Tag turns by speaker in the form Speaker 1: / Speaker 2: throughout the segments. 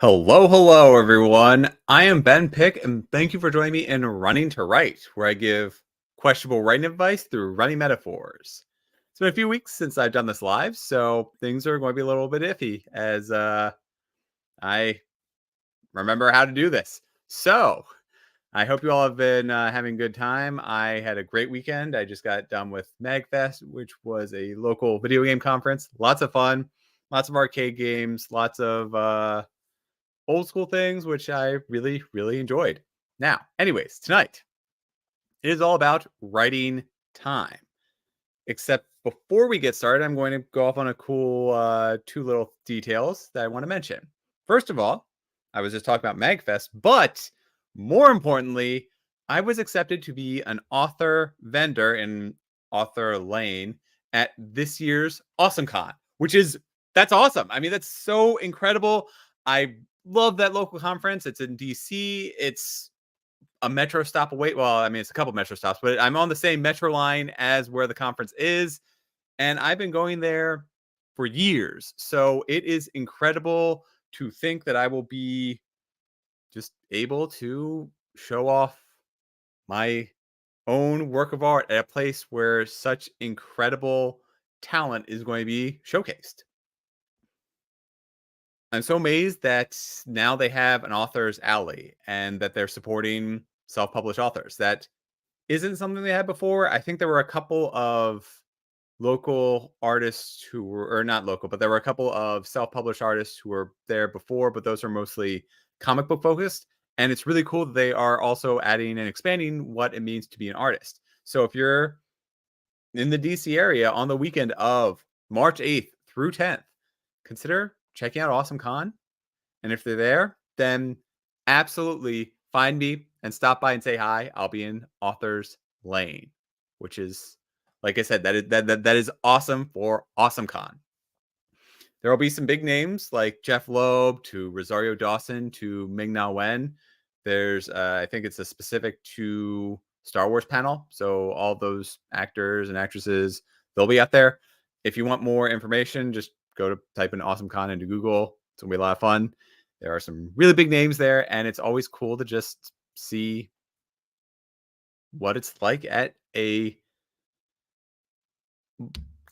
Speaker 1: Hello, everyone. I am Ben Pick, and thank you for joining me in Running to Write, where I give questionable writing advice through running metaphors. It's been a few weeks since I've done this live, so things are going to be a little bit iffy as I remember how to do this. So I hope you all have been having a good time. I had a great weekend. I just got done with MagFest, which was a local video game conference. Lots of fun, lots of arcade games, lots of old school things, which I really enjoyed. Now, anyways, tonight it is all about writing time. Except before we get started, I'm going to go off on a cool two little details that I want to mention. First of all, I was just talking about MagFest, but more importantly, I was accepted to be an author vendor in author lane at this year's AwesomeCon, which is that's awesome. I mean, that's so incredible. I love that local conference. It's in DC. It's a metro stop away. Well, I mean, it's a couple metro stops, but I'm on the same metro line as where the conference is. And I've been going there for years. So it is incredible to think that I will be just able to show off my own work of art at a place where such incredible talent is going to be showcased. I'm so amazed that now they have an author's alley and that they're supporting self-published authors. That isn't something they had before. I think there were a couple of local artists who were, or not local, but there were a couple of self-published artists who were there before, but those are mostly comic book focused. And it's really cool that they are also adding and expanding what it means to be an artist. So if you're in the DC area on the weekend of March 8th through 10th, consider checking out Awesome Con. And if they're there, then absolutely find me and stop by and say hi. I'll be in Author's Lane, which is, like I said, that is awesome for Awesome Con. There will be some big names like Jeff Loeb to Rosario Dawson to Ming Na Wen. There's, I think it's a specific to Star Wars panel. So all those actors and actresses, they'll be out there. If you want more information, just go to type in Awesome Con into Google. It's gonna be a lot of fun. There are some really big names there, and it's always cool to just see what it's like at a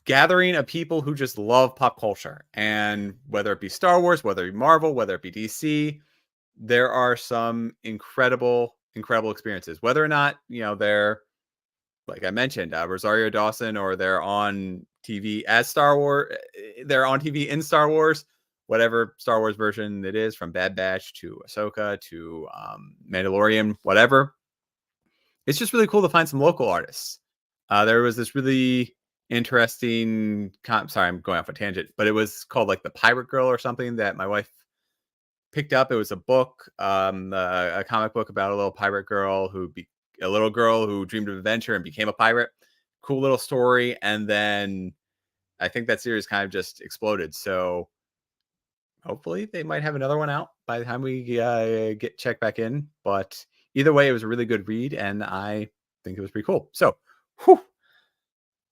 Speaker 1: gathering of people who just love pop culture. And whether it be Star Wars, whether it be Marvel, whether it be DC, there are some incredible experiences. Whether or not, they're, like I mentioned, Rosario Dawson, or they're on TV as Star Wars, they're on TV in Star Wars, whatever Star Wars version it is, from Bad Batch to Ahsoka to Mandalorian, whatever. It's just really cool to find some local artists. There was this really interesting, sorry, I'm going off a tangent, but it was called like The Pirate Girl or something that my wife picked up. It was a book, a comic book about a little pirate girl a little girl who dreamed of adventure and became a pirate. Cool little story. And then I think that series kind of just exploded. So hopefully they might have another one out by the time we get checked back in. But either way, it was a really good read, and I think it was pretty cool. So,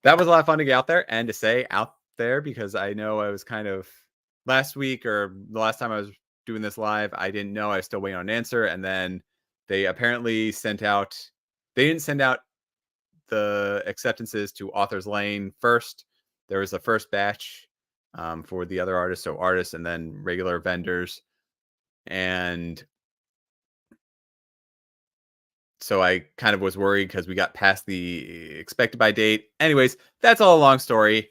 Speaker 1: that was a lot of fun to get out there and to say out there, because I know I was kind of last week, or the last time I was doing this live, I didn't know. I was still waiting on an answer, and then they apparently they didn't send out the acceptances to Author's Lane first. There was a first batch for the other artists, so artists and then regular vendors. And so I kind of was worried because we got past the expected by date. Anyways, that's all a long story.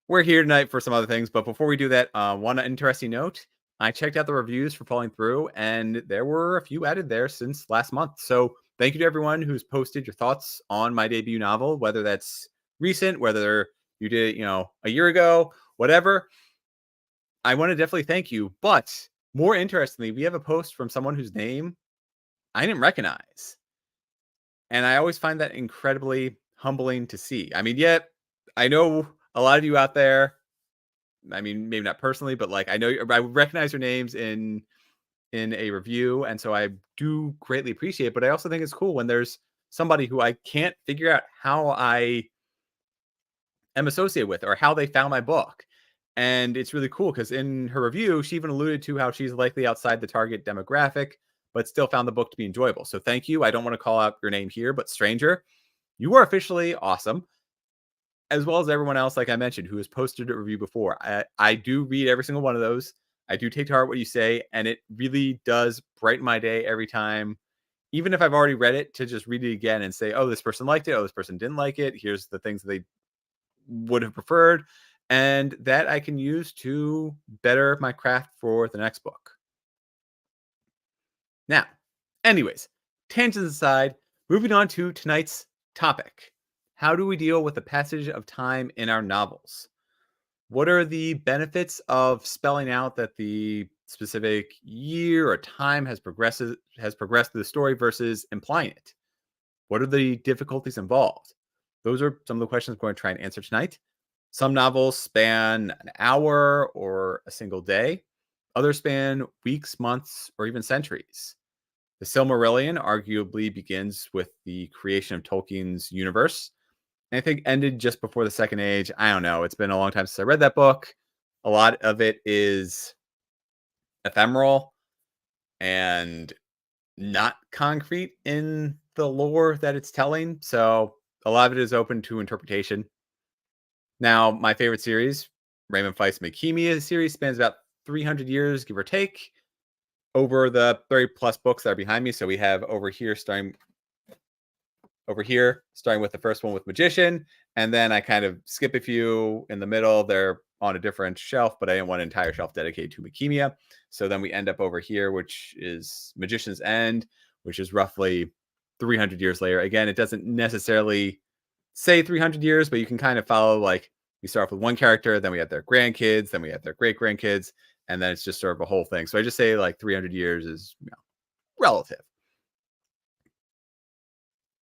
Speaker 1: We're here tonight for some other things, but before we do that, one interesting note: I checked out the reviews for Falling Through, and there were a few added there since last month. So thank you to everyone who's posted your thoughts on my debut novel, whether that's recent, whether you did it, a year ago, whatever. I want to definitely thank you. But more interestingly, we have a post from someone whose name I didn't recognize. And I always find that incredibly humbling to see. I mean, yet I know a lot of you out there. I mean, maybe not personally, but like I recognize your names in a review, and so I do greatly appreciate it. But I also think it's cool when there's somebody who I can't figure out how I am associated with or how they found my book. And it's really cool because in her review, she even alluded to how she's likely outside the target demographic, but still found the book to be enjoyable. So thank you. I don't want to call out your name here, but stranger, you are officially awesome, as well as everyone else, like I mentioned, who has posted a review before. I do read every single one of those. I do take to heart what you say, and it really does brighten my day every time. Even if I've already read it, to just read it again and say, oh, this person liked it. Oh, this person didn't like it. Here's the things that they would have preferred. And that I can use to better my craft for the next book. Now, anyways, tangents aside, moving on to tonight's topic. How do we deal with the passage of time in our novels? What are the benefits of spelling out that the specific year or time has progressed through the story versus implying it? What are the difficulties involved? Those are some of the questions I'm going to try and answer tonight. Some novels span an hour or a single day. Others span weeks, months, or even centuries. The Silmarillion arguably begins with the creation of Tolkien's universe, and I think ended just before the Second Age. I don't know. It's been a long time since I read that book. A lot of it is ephemeral and not concrete in the lore that it's telling. So a lot of it is open to interpretation. Now, my favorite series, Raymond Feist's Makemia series, spans about 300 years, give or take, over the 30 plus books that are behind me. So we have starting with the first one with Magician, and then I kind of skip a few in the middle. They're on a different shelf, but I didn't want an entire shelf dedicated to Makemia. So then we end up over here, which is Magician's End, which is roughly 300 years later. Again, it doesn't necessarily say 300 years, but you can kind of follow, like, we start off with one character, then we have their grandkids, then we have their great grandkids, and then it's just sort of a whole thing. So I just say like 300 years is, relative.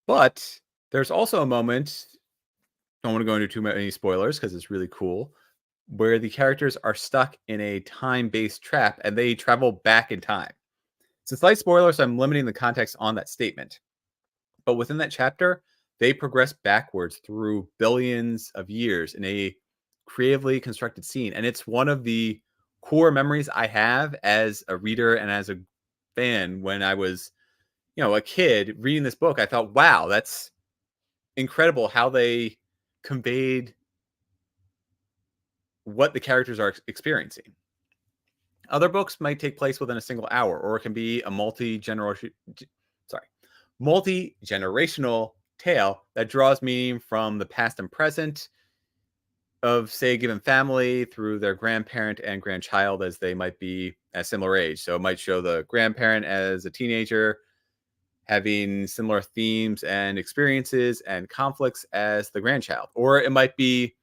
Speaker 1: But there's also a moment, don't want to go into too many spoilers because it's really cool, where the characters are stuck in a time-based trap and they travel back in time. It's a slight spoiler, so I'm limiting the context on that statement. But within that chapter, they progress backwards through billions of years in a creatively constructed scene. And it's one of the core memories I have as a reader and as a fan. When I was, a kid reading this book, I thought, wow, that's incredible how they conveyed what the characters are experiencing. Other books might take place within a single hour, or it can be a multi-generational tale that draws meaning from the past and present of, say, a given family through their grandparent and grandchild, as they might be at similar age. So it might show the grandparent as a teenager having similar themes and experiences and conflicts as the grandchild. Or it might be,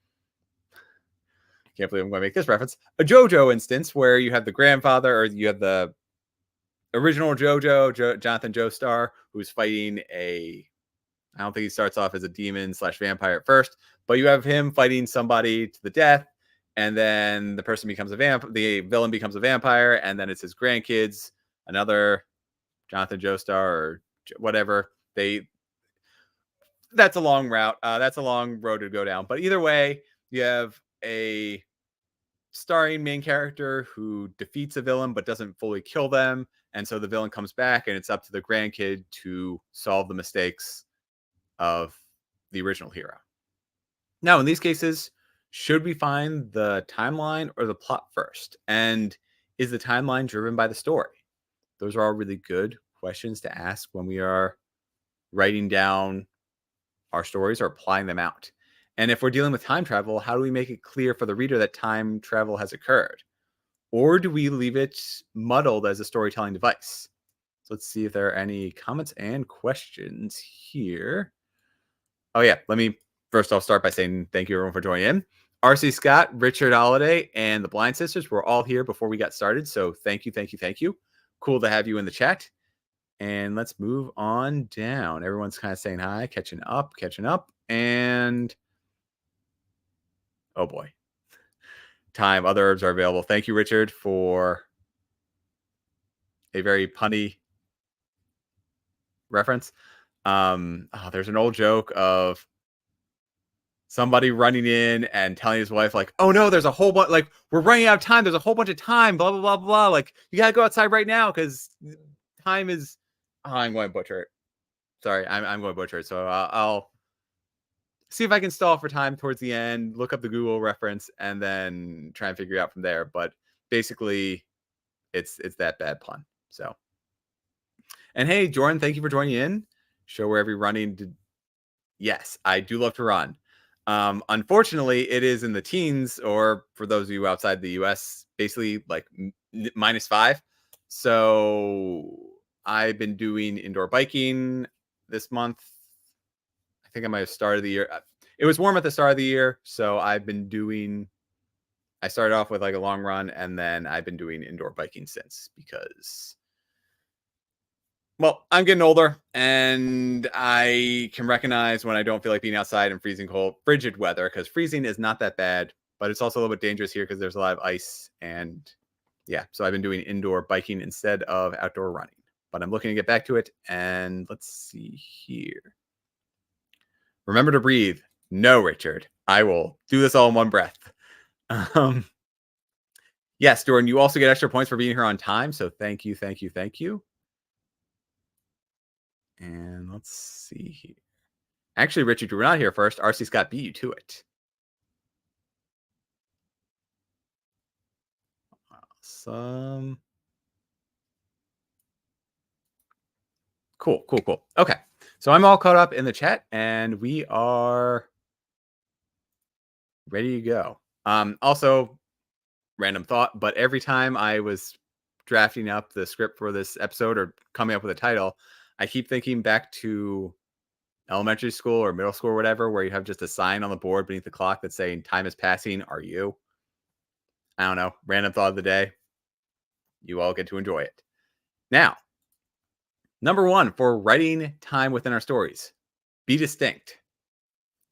Speaker 1: I can't believe I'm going to make this reference, a JoJo instance where you have the grandfather, or you have the original JoJo, Jonathan Joestar, who's fighting I don't think he starts off as a demon / vampire at first, but you have him fighting somebody to the death, and then the person becomes the villain becomes a vampire, and then it's his grandkids, another Jonathan Joestar or whatever. That's a long route. That's a long road to go down. But either way, you have a starring main character who defeats a villain but doesn't fully kill them, and so the villain comes back, and it's up to the grandkid to solve the mistakes of the original hero. Now, in these cases, should we find the timeline or the plot first? And is the timeline driven by the story? Those are all really good questions to ask when we are writing down our stories or applying them out. And if we're dealing with time travel, how do we make it clear for the reader that time travel has occurred? Or do we leave it muddled as a storytelling device? So let's see if there are any comments and questions here. Oh, yeah. I'll start by saying thank you, everyone, for joining in. RC Scott, Richard Holiday, and the Blind Sisters were all here before we got started. So thank you, thank you, thank you. Cool to have you in the chat. And let's move on down. Everyone's kind of saying hi, catching up. And oh boy. Time. Other herbs are available. Thank you, Richard, for a very punny reference. There's an old joke of somebody running in and telling his wife, like, "Oh no, there's a whole bunch. Like, we're running out of time. There's a whole bunch of time. Blah blah blah blah. Like, you gotta go outside right now because time is." Oh, I'm going to butcher it. Sorry, I'm going to butcher it. So I'll see if I can stall for time towards the end. Look up the Google reference and then try and figure it out from there. But basically, it's that bad pun. So, and hey, Jordan, thank you for joining in. Show where every running. Yes, I do love to run. Unfortunately, it is in the teens, or for those of you outside the US, basically like -5. So I've been doing indoor biking this month. I think I might have started the year. It was warm at the start of the year, so I've been doing. I started off with like a long run, and then I've been doing indoor biking since because, well, I'm getting older, and I can recognize when I don't feel like being outside in freezing cold, frigid weather, because freezing is not that bad, but it's also a little bit dangerous here because there's a lot of ice. And yeah, so I've been doing indoor biking instead of outdoor running, but I'm looking to get back to it. And let's see here. Remember to breathe. No, Richard, I will do this all in one breath. Um, yes, Jordan, you also get extra points for being here on time. So thank you, thank you, thank you. And let's see here. Actually, Richard, you were not here first. RC Scott beat you to it. Awesome. Cool, cool, cool. Okay. So I'm all caught up in the chat and we are ready to go. Also, random thought, but every time I was drafting up the script for this episode or coming up with a title, I keep thinking back to elementary school or middle school or whatever, where you have just a sign on the board beneath the clock that's saying time is passing. Are you? I don't know. Random thought of the day. You all get to enjoy it. Now, number one for writing time within our stories, be distinct.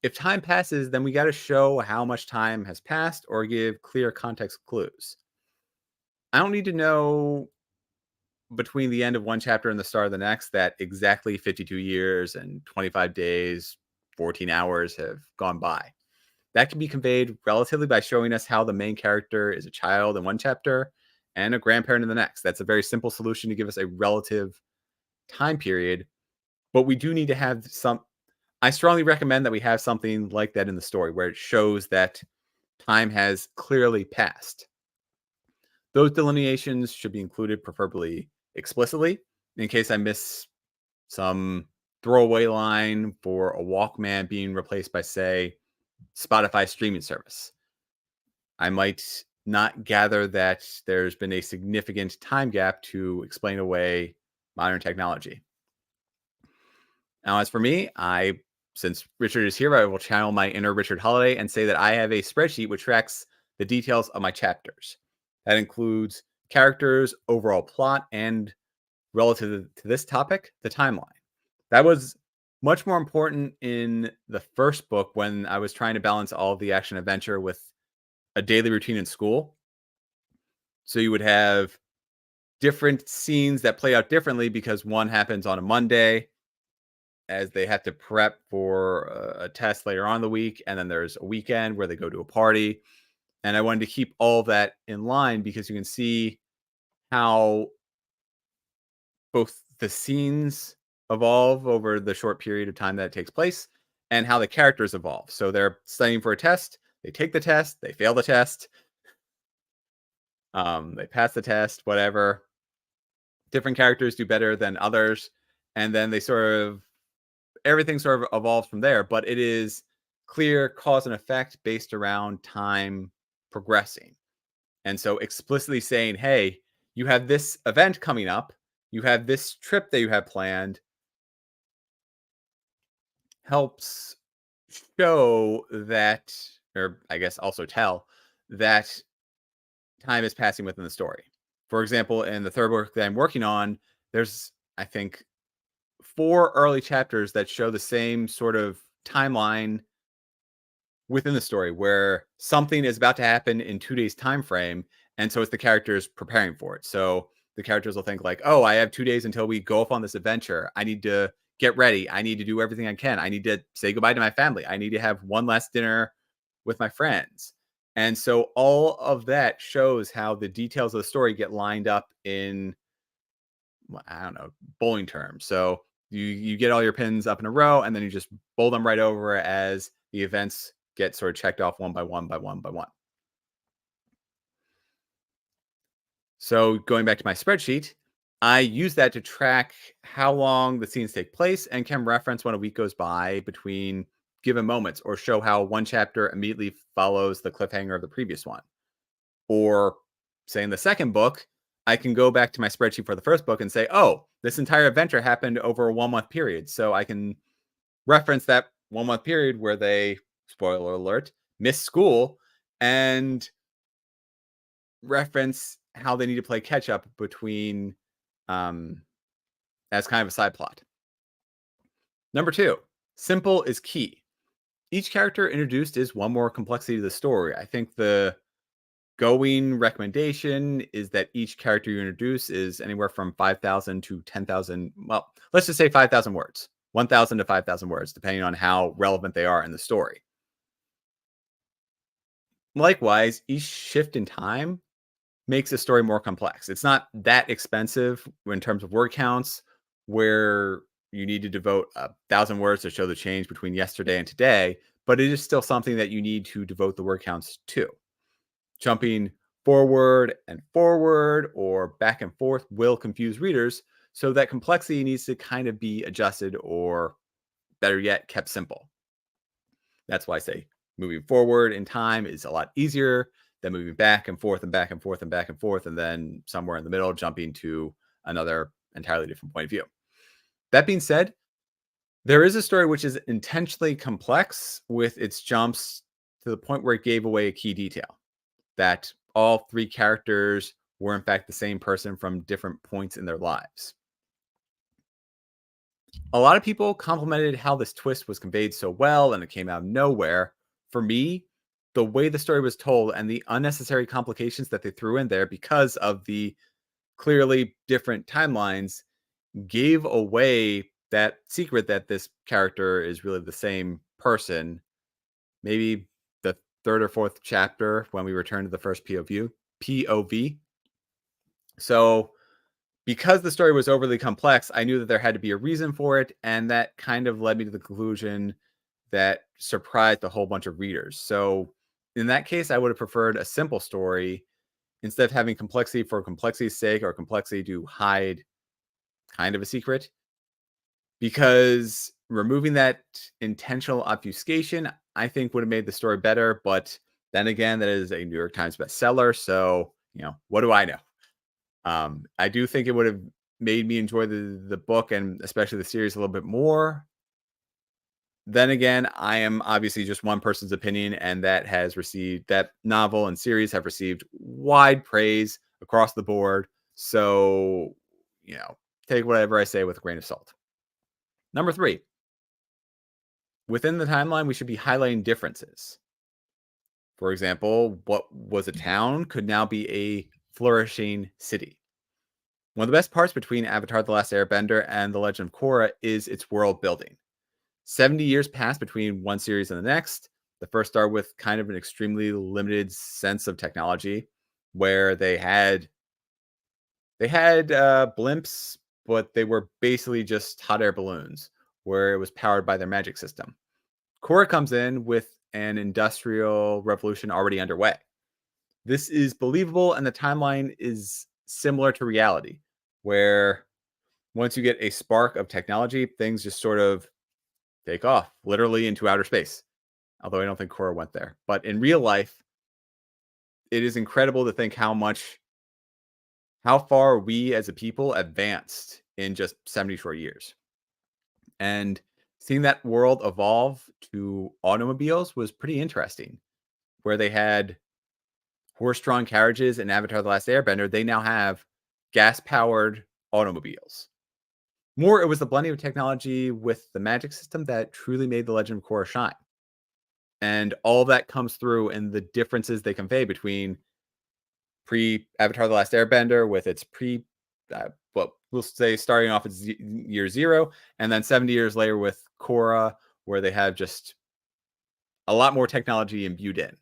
Speaker 1: If time passes, then we got to show how much time has passed or give clear context clues. I don't need to know between the end of one chapter and the start of the next that exactly 52 years and 25 days, 14 hours have gone by. That can be conveyed relatively by showing us how the main character is a child in one chapter and a grandparent in the next. That's a very simple solution to give us a relative time period, but we do need to have some. I strongly recommend that we have something like that in the story where it shows that time has clearly passed. Those delineations should be included, preferably explicitly, in case I miss some throwaway line for a Walkman being replaced by, say, Spotify streaming service. I might not gather that there's been a significant time gap to explain away modern technology. Now, as for me, since Richard is here, I will channel my inner Richard Holiday and say that I have a spreadsheet which tracks the details of my chapters. That includes characters, overall plot, and relative to this topic, the timeline. That was much more important in the first book when I was trying to balance all of the action adventure with a daily routine in school. So you would have different scenes that play out differently because one happens on a Monday as they have to prep for a test later on in the week. And then there's a weekend where they go to a party. And I wanted to keep all that in line because you can see how both the scenes evolve over the short period of time that it takes place and how the characters evolve. So they're studying for a test. They take the test. They fail the test. They pass the test, whatever. Different characters do better than others. And then they everything sort of evolves from there. But it is clear cause and effect based around time progressing. And so explicitly saying, hey, you have this event coming up. You have this trip that you have planned, helps show that, or I guess also tell that time is passing within the story. For example, in the third book that I'm working on, there's, I think, 4 early chapters that show the same sort of timeline within the story where something is about to happen in 2 days time frame. And so it's the characters preparing for it. So the characters will think like, oh, I have 2 days until we go off on this adventure. I need to get ready. I need to do everything I can. I need to say goodbye to my family. I need to have one last dinner with my friends. And so all of that shows how the details of the story get lined up in, well, I don't know, bowling terms. So you get all your pins up in a row, and then you just bowl them right over as the events get sort of checked off one by one by one by one. So going back to my spreadsheet, I use that to track how long the scenes take place and can reference when a week goes by between given moments, or show how one chapter immediately follows the cliffhanger of the previous one. Or say in the second book, I can go back to my spreadsheet for the first book and say, oh, this entire adventure happened over a 1 month period. So I can reference that 1 month period where they, spoiler alert, miss school, and reference how they need to play catch up between, um, as kind of a side plot. Number two, simple is key. Each character introduced is one more complexity to the story. I think the going recommendation is that each character you introduce is anywhere from 5,000 to 10,000. Well, let's just say 5,000 words, 1,000 to 5,000 words, depending on how relevant they are in the story. Likewise, each shift in time makes a story more complex. It's not that expensive in terms of word counts, where you need to devote 1,000 words to show the change between yesterday and today, but it is still something that you need to devote the word counts to. Jumping forward and forward or back and forth will confuse readers, so that complexity needs to kind of be adjusted, or better yet, kept simple. That's why I say moving forward in time is a lot easier than moving back and forth and back and forth and back and forth, and then somewhere in the middle, jumping to another entirely different point of view. That being said, there is a story which is intentionally complex with its jumps to the point where it gave away a key detail, that all three characters were in fact the same person from different points in their lives. A lot of people complimented how this twist was conveyed so well and it came out of nowhere. For me, the way the story was told and the unnecessary complications that they threw in there because of the clearly different timelines gave away that secret that this character is really the same person. Maybe the third or fourth chapter when we return to the first POV. So because the story was overly complex, I knew that there had to be a reason for it, and that kind of led me to the conclusion that surprised a whole bunch of readers. So in that case, I would have preferred a simple story instead of having complexity for complexity's sake, or complexity to hide kind of a secret, because removing that intentional obfuscation, I think, would have made the story better. But then again, that is a New York Times bestseller, so what do I know? I do think it would have made me enjoy the book, and especially the series, a little bit more. Then again, I am obviously just one person's opinion, and that novel and series have received wide praise across the board. So, take whatever I say with a grain of salt. Number three, within the timeline, we should be highlighting differences. For example, what was a town could now be a flourishing city. One of the best parts between Avatar: The Last Airbender and The Legend of Korra is its world building. 70 years passed between one series and the next. The first started with kind of an extremely limited sense of technology, where they had blimps, but they were basically just hot air balloons, where it was powered by their magic system. Korra comes in with an industrial revolution already underway. This is believable, and the timeline is similar to reality, where once you get a spark of technology, things just sort of take off, literally into outer space. Although I don't think Korra went there. But in real life, it is incredible to think how far we as a people advanced in just 70 short years. And seeing that world evolve to automobiles was pretty interesting, where they had horse-drawn carriages in Avatar: The Last Airbender. They now have gas-powered automobiles. More, it was the blending of technology with the magic system that truly made The Legend of Korra shine. And all that comes through in the differences they convey between pre-Avatar: The Last Airbender with its But we'll say starting off at year zero, and then 70 years later with Korra, where they have just a lot more technology imbued in.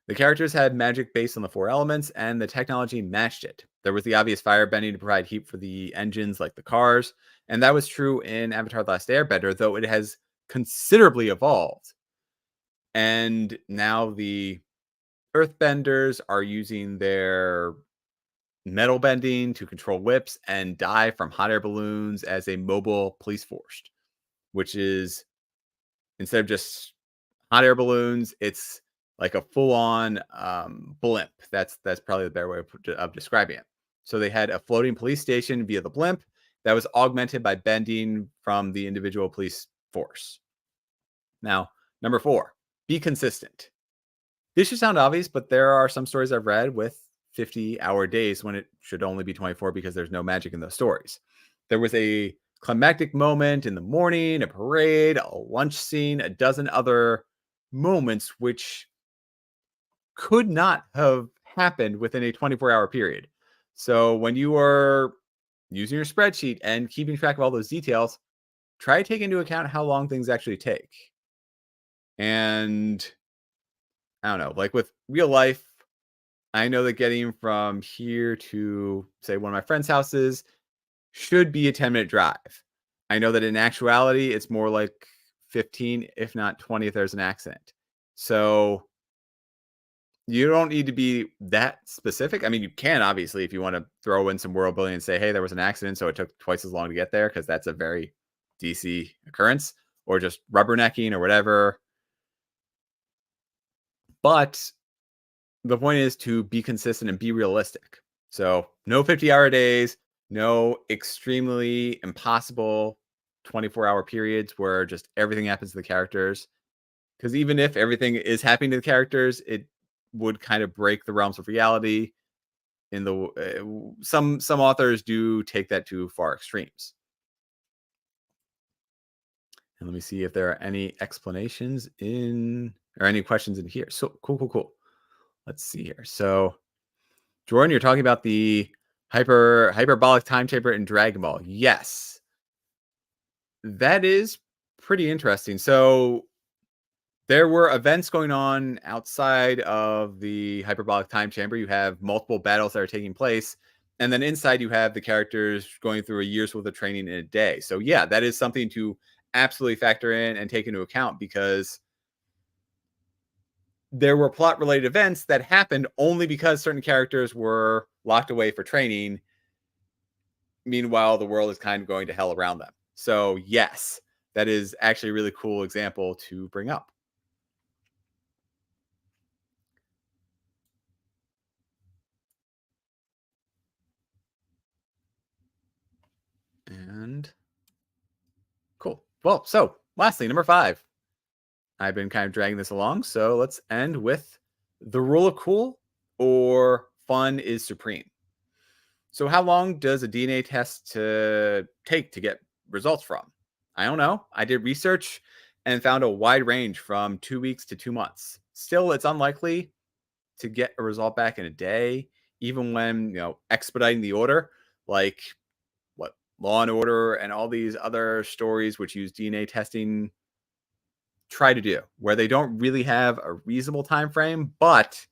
Speaker 1: The characters had magic based on the four elements, and the technology matched it. There was the obvious fire bending to provide heat for the engines, like the cars, and that was true in Avatar: The Last Airbender, though it has considerably evolved. And now the Earthbenders are using their metal bending to control whips and dive from hot air balloons as a mobile police force, which is instead of just hot air balloons, it's like a full-on blimp. That's probably the better way of describing it. So they had a floating police station via the blimp that was augmented by bending from the individual police force. Now, number 4, be consistent. This should sound obvious, but there are some stories I've read with 50-hour days when it should only be 24 because there's no magic in those stories. There was a climactic moment in the morning, a parade, a lunch scene, a dozen other moments which could not have happened within a 24-hour period. So when you are using your spreadsheet and keeping track of all those details, try to take into account how long things actually take. And I don't know, like with real life, I know that getting from here to, say, one of my friends' houses should be a 10-minute drive. I know that in actuality, it's more like 15, if not 20, if there's an accident. So you don't need to be that specific. I mean, you can obviously, if you want to throw in some world building and say, hey, there was an accident, so it took twice as long to get there, because that's a very DC occurrence, or just rubbernecking or whatever. But the point is to be consistent and be realistic. So no 50-hour days, no extremely impossible 24-hour periods where just everything happens to the characters. Because even if everything is happening to the characters, it would kind of break the realms of reality. In the some authors do take that to far extremes. And let me see if there are any explanations in or any questions in here. So cool. Let's see here. So Jordan, you're talking about the hyperbolic time chamber in Dragon Ball. Yes. That is pretty interesting. So there were events going on outside of the hyperbolic time chamber. You have multiple battles that are taking place. And then inside, you have the characters going through a year's worth of training in a day. So, yeah, that is something to absolutely factor in and take into account, because there were plot related events that happened only because certain characters were locked away for training. Meanwhile, the world is kind of going to hell around them. So, yes, that is actually a really cool example to bring up. And cool. Well, so lastly, number 5. I've been kind of dragging this along, so let's end with the rule of cool or fun is supreme. So, how long does a DNA test take to get results from? I don't know. I did research and found a wide range from 2 weeks to 2 months. Still, it's unlikely to get a result back in a day, even when expediting the order, like what Law and Order and all these other stories which use DNA testing try to do, where they don't really have a reasonable time frame. But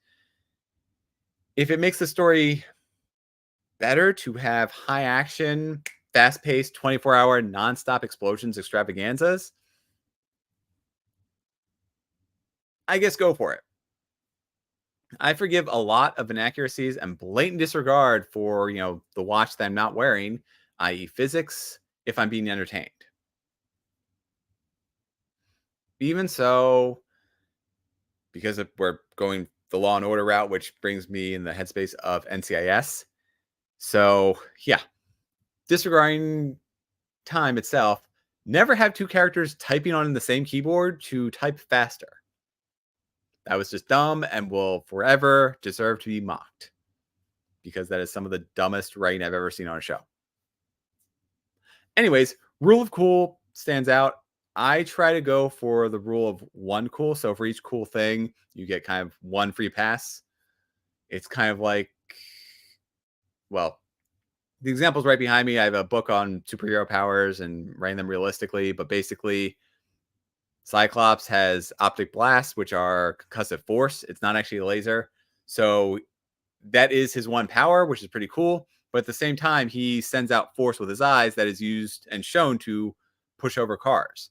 Speaker 1: if it makes the story better to have high action, fast paced, 24-hour nonstop explosions extravaganzas, I guess go for it. I forgive a lot of inaccuracies and blatant disregard for, the watch that I'm not wearing, i.e., physics, if I'm being entertained. Even so, because we're going the Law and Order route, which brings me in the headspace of NCIS. So, yeah, disregarding time itself, never have two characters typing on the same keyboard to type faster. That was just dumb and will forever deserve to be mocked, because that is some of the dumbest writing I've ever seen on a show. Anyways, rule of cool stands out. I try to go for the rule of one cool. So for each cool thing, you get kind of one free pass. It's kind of like well, the examples right behind me. I have a book on superhero powers and writing them realistically, but basically, Cyclops has optic blasts, which are concussive force. It's not actually a laser. So that is his one power, which is pretty cool. But at the same time, he sends out force with his eyes that is used and shown to push over cars.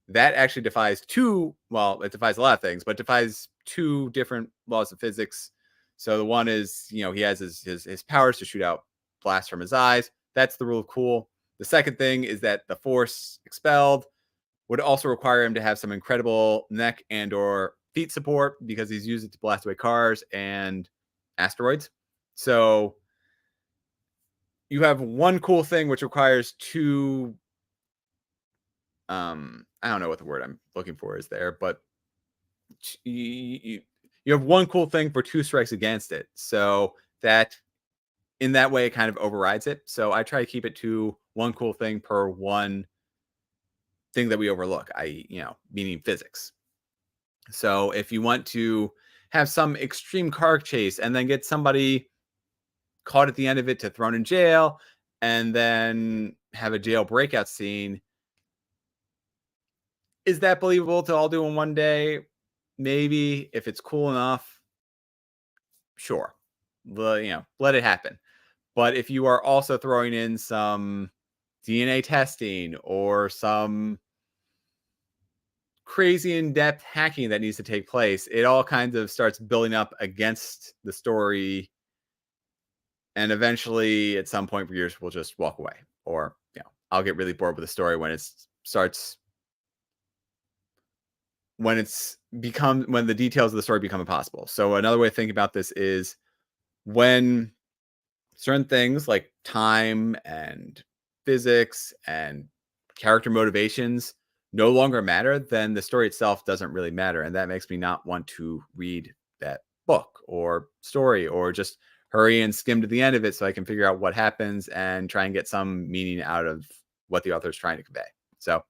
Speaker 1: That actually defies it defies a lot of things, but defies two different laws of physics. So the one is, he has his powers to shoot out blasts from his eyes. That's the rule of cool. The second thing is that the force expelled would also require him to have some incredible neck and or feet support because he's used it to blast away cars and asteroids. So you have one cool thing which requires two I don't know what the word I'm looking for is there, but you have one cool thing for two strikes against it. So that in that way it kind of overrides it. So I try to keep it to one cool thing per one thing that we overlook, meaning physics. So if you want to have some extreme car chase and then get somebody caught at the end of it to thrown in jail and then have a jail breakout scene, is that believable to all do in one day? Maybe. If it's cool enough, sure. Let it happen. But if you are also throwing in some DNA testing or some crazy in-depth hacking that needs to take place, it all kind of starts building up against the story, and eventually at some point readers will just walk away, or I'll get really bored with the story when when the details of the story become impossible. So another way to think about this is when certain things like time and physics and character motivations no longer matter, then the story itself doesn't really matter. And that makes me not want to read that book or story, or just hurry and skim to the end of it so I can figure out what happens and try and get some meaning out of what the author is trying to convey. So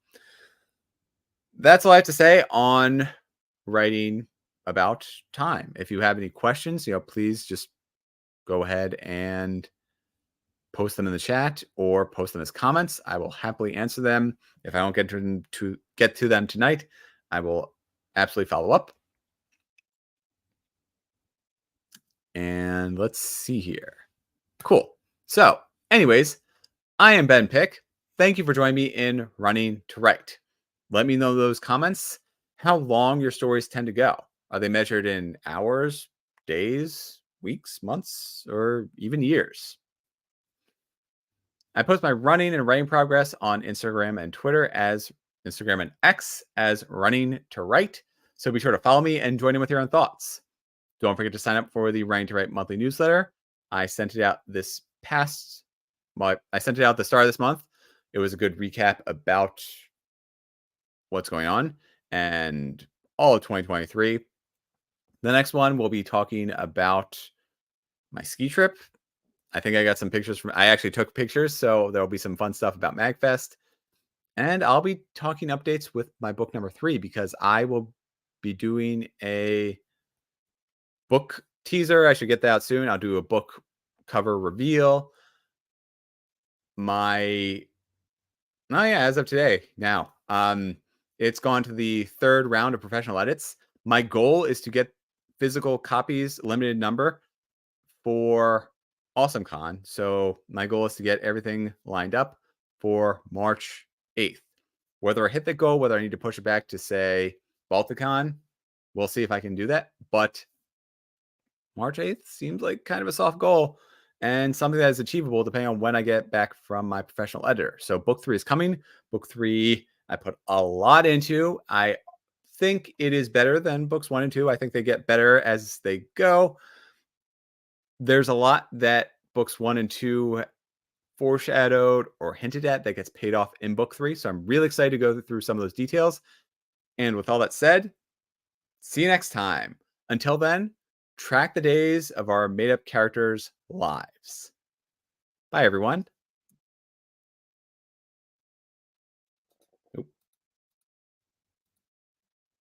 Speaker 1: that's all I have to say on writing about time. If you have any questions, please just go ahead and post them in the chat or post them as comments. I will happily answer them. If I don't get to them tonight, I will absolutely follow up. And let's see here. Cool. So, anyways, I am Ben Pick. Thank you for joining me in Running to Write. Let me know in those comments how long your stories tend to go. Are they measured in hours, days, weeks, months, or even years? I post my running and writing progress on Instagram and Twitter as Instagram and X as Running to Write. So be sure to follow me and join in with your own thoughts. Don't forget to sign up for the Running to Write monthly newsletter. I sent it out I sent it out at the start of this month. It was a good recap about what's going on and all of 2023. The next one we'll be talking about my ski trip. I think I got some pictures I actually took pictures, so there'll be some fun stuff about MagFest. And I'll be talking updates with my book number 3 because I will be doing a book teaser. I should get that out soon. I'll do a book cover reveal. As of today, now, it's gone to the 3rd round of professional edits. My goal is to get physical copies, limited number, for AwesomeCon. So my goal is to get everything lined up for March 8th. Whether I hit the goal, whether I need to push it back to say Balticon, we'll see if I can do that. But March 8th seems like kind of a soft goal and something that is achievable depending on when I get back from my professional editor. So book 3 is coming. Book 3, I put a lot into. I think it is better than books 1 and 2. I think they get better as they go. There's a lot that books 1 and 2 foreshadowed or hinted at that gets paid off in book 3. So I'm really excited to go through some of those details. And with all that said, see you next time. Until then, track the days of our made-up characters' lives. Bye, everyone.